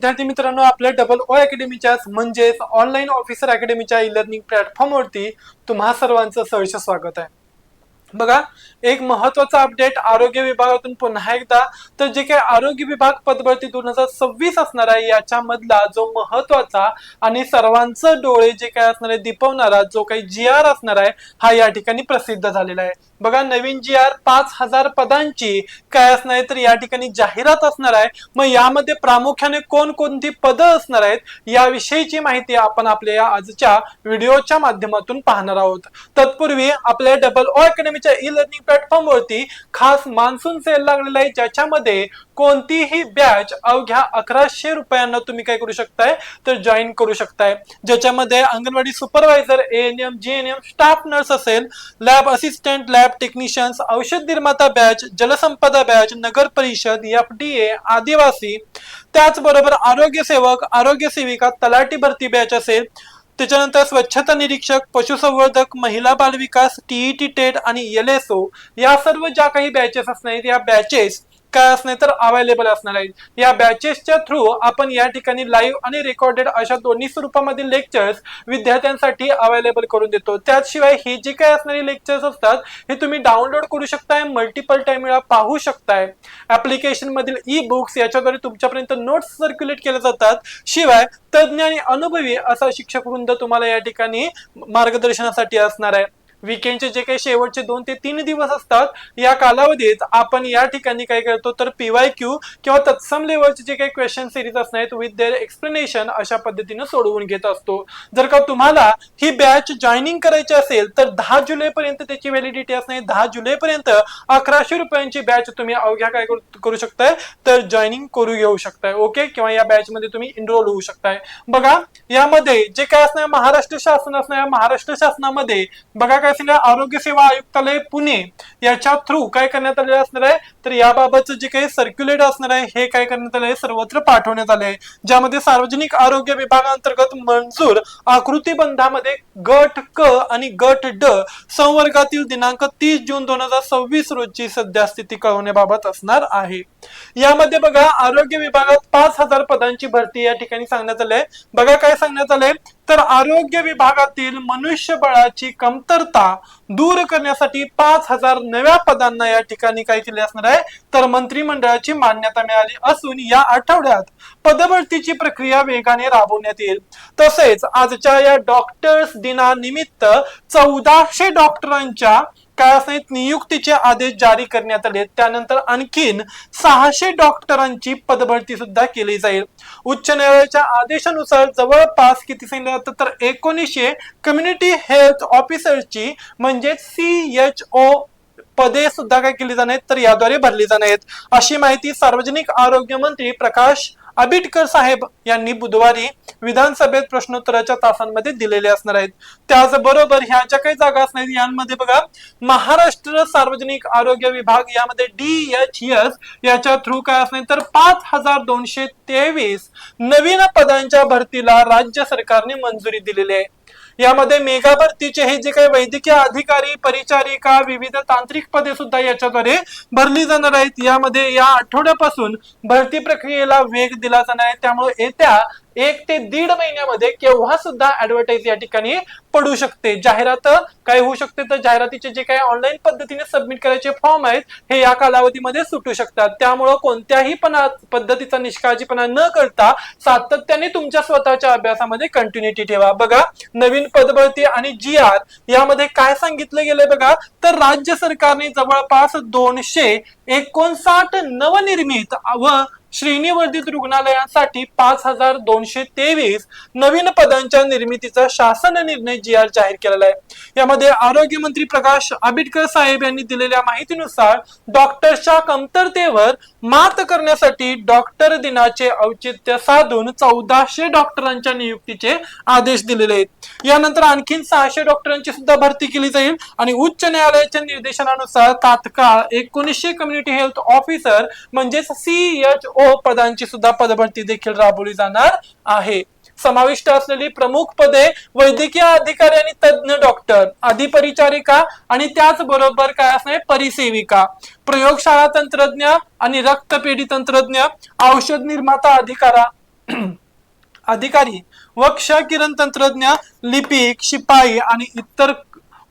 विद्यार्थी मित्रांनो, आपल्या डबल ओ अकॅडमीच्या म्हणजेच ऑनलाईन ऑफिसर अकॅडमीच्या ई लर्निंग प्लॅटफॉर्मवरती तुम्हा सर्वांचं सहर्ष स्वागत आहे. बघा, एक महत्वाचा अपडेट आरोग्य विभागातून पुन्हा एकदा. तर जे काही आरोग्य विभाग पदभरती 2026 असणार आहे याच्यामधला जो महत्वाचा आणि सर्वांचं डोळे जे काय असणार आहे दिपवणारा जो काही GR असणार आहे हा या ठिकाणी प्रसिद्ध झालेला आहे. बघा, नवीन GR 5000 पदांची काय असणार आहे तर या ठिकाणी जाहिरात असणार आहे. मग यामध्ये प्रामुख्याने कोणकोणती पदं असणार आहेत याविषयीची माहिती आपण आपल्या या आजच्या व्हिडिओच्या माध्यमातून पाहणार आहोत. तत्पूर्वी आपल्या डबल ओ अकॅडमीच्या ई लर्निंग प्लॅटफॉर्म वरती खास मान्सून सेल लागलेला आहे, ज्याच्यामध्ये कोणतीही बॅच अवघ्या 1100 रुपयांना तुम्ही काय करू शकताय तर जॉईन करू शकताय. ज्याच्यामध्ये anganwadi supervisor, ANM, GNM, staff nurse असेल, लॅब असिस्टंट, लॅब टेक्निशियन्स, औषध निर्माता बॅच, जलसंपदा बॅच, नगर परिषद, FDA, आदिवासी, त्याचबरोबर आरोग्य सेवक, आरोग्य सेविका, तलाठी भरती बॅच असेल, त्याच्यानंतर स्वच्छता निरीक्षक, पशुसंवर्धक, महिला बाल विकास, TET टेट आणि LSO या सर्व ज्या काही बॅचेस असणार या बॅचेस काय असणार तर अवेलेबल असणार आहेत. या बॅचेसच्या थ्रू आपण या ठिकाणी लाईव्ह आणि रेकॉर्डेड अशा दोन्ही स्वरूपामधील लेक्चर्स विद्यार्थ्यांसाठी अवेलेबल करून देतो. त्याशिवाय हे जे काही असणारे लेक्चर्स असतात हे तुम्ही डाउनलोड करू शकताय, मल्टिपल टाइम वेळा पाहू शकताय. ऍप्लिकेशन मधील ई बुक्स याच्याद्वारे तुमच्यापर्यंत नोट्स सर्क्युलेट केले जातात. शिवाय तज्ञ आणि अनुभवी असा शिक्षक वृंद तुम्हाला या ठिकाणी मार्गदर्शनासाठी असणार आहे. वीकेंडचे जे काही शेवटचे 2 ते 3 दिवस असतात या कालावधीत आपण या ठिकाणी काय करतो तर PYQ किंवा तत्सम लेवलचे जे काही क्वेश्चन सिरीज असणार विथ देअर एक्सप्लेनेशन अशा पद्धतीने सोडवून घेत असतो. जर का तुम्हाला ही बॅच जॉईनिंग करायची असेल तर 10 जुलै पर्यंत त्याची व्हॅलिडिटी असणार. 10 जुलै पर्यंत 1100 रुपयांची बॅच तुम्ही अवघ्या काय करू शकताय तर जॉईनिंग करू घेऊ शकताय. ओके, किंवा या बॅच मध्ये तुम्ही एनरोल होऊ शकताय. बघा, यामध्ये जे काय असणार महाराष्ट्र शासन असणार, महाराष्ट्र शासनामध्ये बघा काय आरोग्य सेवा आयुक्तालय पुणे याच्या थ्रू काय करण्यात आले असणार आहे तर याबाबतचं जे काही सर्क्युलेट असणार आहे हे काय करण्यात आले सर्वत्र पाठवण्यात आले आहे. ज्यामध्ये सार्वजनिक आरोग्य विभागांतर्गत मंजूर आकृतीबंधामध्ये गट क आणि गट ड संवर्गातील दिनांक 30 जून 2026 रोजी सद्यस्थिती कळवण्याबाबत असणार आहे. यामध्ये बघा, आरोग्य विभागात 5000 पदांची भरती या ठिकाणी सांगण्यात आले. बघा काय सांगण्यात आले तर आरोग्य विभागातील मनुष्यबळाची कमतरता दूर करण्यासाठी 5000 नव्या पदांना या ठिकाणी काय केले असणार आहे तर मंत्रिमंडळाची मान्यता मिळाली असून या आठवड्यात पदभरतीची प्रक्रिया वेगाने राबवण्यात येईल. तसेच आजच्या या डॉक्टर्स दिनानिमित्त 1400 डॉक्टरांच्या काय असणार नियुक्तीचे आदेश जारी करण्यात आले. त्यानंतर आणखीन 600 डॉक्टरांची पदभरती सुद्धा केली जाईल. उच्च न्यायालयाच्या आदेशानुसार जवळपास किती सांगितलं तर 1900 कम्युनिटी हेल्थ ऑफिसरची म्हणजे CHO पदे सुद्धा काय केली जाणार तर याद्वारे भरली जाणार आहेत. अशी माहिती सार्वजनिक आरोग्य मंत्री प्रकाश आंबेडकर साहेब यांनी बुधवारी विधानसभेत प्रश्नोत्तराच्या तासांमध्ये दिलेले असणार आहेत. त्याचबरोबर ह्या ज्या काही जागा असणार यांमध्ये बघा, महाराष्ट्र सार्वजनिक आरोग्य विभाग यामध्ये DHS याच्या थ्रू काय असणार तर 5223 नवीन पदांच्या भरतीला राज्य सरकारने मंजुरी दिलेली आहे. यामध्ये मेगा भरतीचे हे जे काही वैद्यकीय अधिकारी, परिचारिका, विविध तांत्रिक पदे सुद्धा याच्याद्वारे भरली जाणार आहेत. यामध्ये या आठवड्यापासून भरती प्रक्रियेला वेग दिला जाणार आहे. त्यामुळे येत्या 1 ते 1.5 महिन्यामध्ये केव्हा सुद्धा ऍडव्हर्टाइज या ठिकाणी पडू शकते. जाहिरात काय होऊ शकते तर जाहिरातीचे जे काही ऑनलाईन पद्धतीने सबमिट करायचे फॉर्म आहेत हे या कालावधीमध्ये सुटू शकतात. त्यामुळे कोणत्याही पद्धतीचा निष्काळजीपणा न करता सातत्याने तुमच्या स्वतःच्या अभ्यासामध्ये कंटिन्युटी ठेवा. बघा, नवीन पदभरती आणि GR यामध्ये काय सांगितलं गेलंय बघा तर राज्य सरकारने जवळपास 259 नवनिर्मित व श्रेणीवर्धित रुग्णालयांसाठी 5223 नवीन पदांच्या निर्मितीचा शासन निर्णय GR जाहीर केलेला आहे. यामध्ये आरोग्य मंत्री प्रकाश आंबेडकर साहेब यांनी दिलेल्या माहितीनुसार डॉक्टरच्या कमतरतेवर मात करण्यासाठी डॉक्टर दिनाचे औचित्य साधून 1400 डॉक्टरांच्या नियुक्तीचे आदेश दिलेले आहेत. यानंतर आणखीन 600 डॉक्टरांची सुद्धा भरती केली जाईल आणि उच्च न्यायालयाच्या निर्देशनानुसार तात्काळ 1900 कम्युनिटी हेल्थ ऑफिसर म्हणजेच CHO पदांची सुद्धा पदभरती देखील राबवली जाणार आहे. समाविष्ट असलेली प्रमुख पदे वैद्यकीय अधिकारी आणि तज्ञ डॉक्टर, अधिपरिचारिका आणि त्याचबरोबर काय असणार परिसेविका, प्रयोगशाळा तंत्रज्ञ आणि रक्तपेढी तंत्रज्ञ, औषध निर्माता अधिकारी, अधिकारी व क्ष किरण तंत्रज्ञ, लिपिक, शिपाई आणि इतर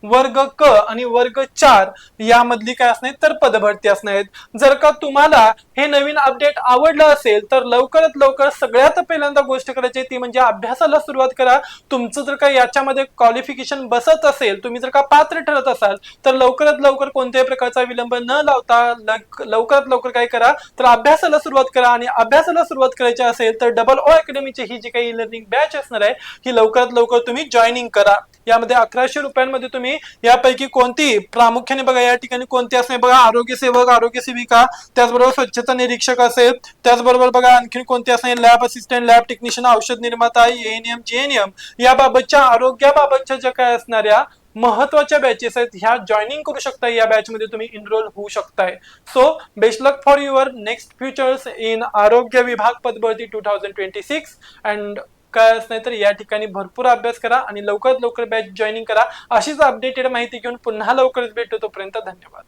वर्ग क आणि वर्ग 4 यामधली काय असणार तर पदभरती असणार आहेत। जर का तुम्हाला हे नवीन अपडेट आवडलं असेल तर लवकरात लवकर सगळ्यात पहिल्यांदा गोष्ट करायची ती म्हणजे अभ्यासाला सुरुवात करा। तुमचं जर का याच्यामध्ये क्वालिफिकेशन बसत असेल, तुम्ही जर का पात्र ठरत असाल तर लवकरात लवकर कोणत्याही प्रकारचा विलंब न लावता लवकरात लवकर काय करा तर अभ्यासाला सुरुवात करा। आणि अभ्यासाला सुरुवात करायची असेल तर डबल ओ अकॅडमीची ही जी काही लर्निंग बॅच असणार आहे ही लवकरात लवकर तुम्ही जॉईनिंग करा। यामध्ये 1100 रुपयांमध्ये तुम्ही यापैकी कोणती प्रामुख्याने बघा या ठिकाणी कोणती असणे बघा, आरोग्य सेवक, आरोग्य सेविका, त्याचबरोबर स्वच्छता निरीक्षक असेल, त्याचबरोबर बघा आणखी कोणती असणे लॅब असिस्टंट, लॅब टेक्निशियन, औषध निर्माता, एएनएम, जेएनएम याबाबतच्या आरोग्याबाबतच्या ज्या काय असणाऱ्या महत्वाच्या बॅचेस आहेत ह्या जॉईनिंग करू शकता। या बॅच मध्ये तुम्ही इनरोल होऊ शकताय। So best luck for your next futures in आरोग्य विभाग पदभरती 2026 अँड काय नाही तर या ठिकाणी भरपूर अभ्यास करा आणि लवकरात लवकर बॅच जॉईनिंग करा। अशीच अपडेटेड माहिती घेऊन पुन्हा लवकरच भेटू, तोपर्यंत धन्यवाद।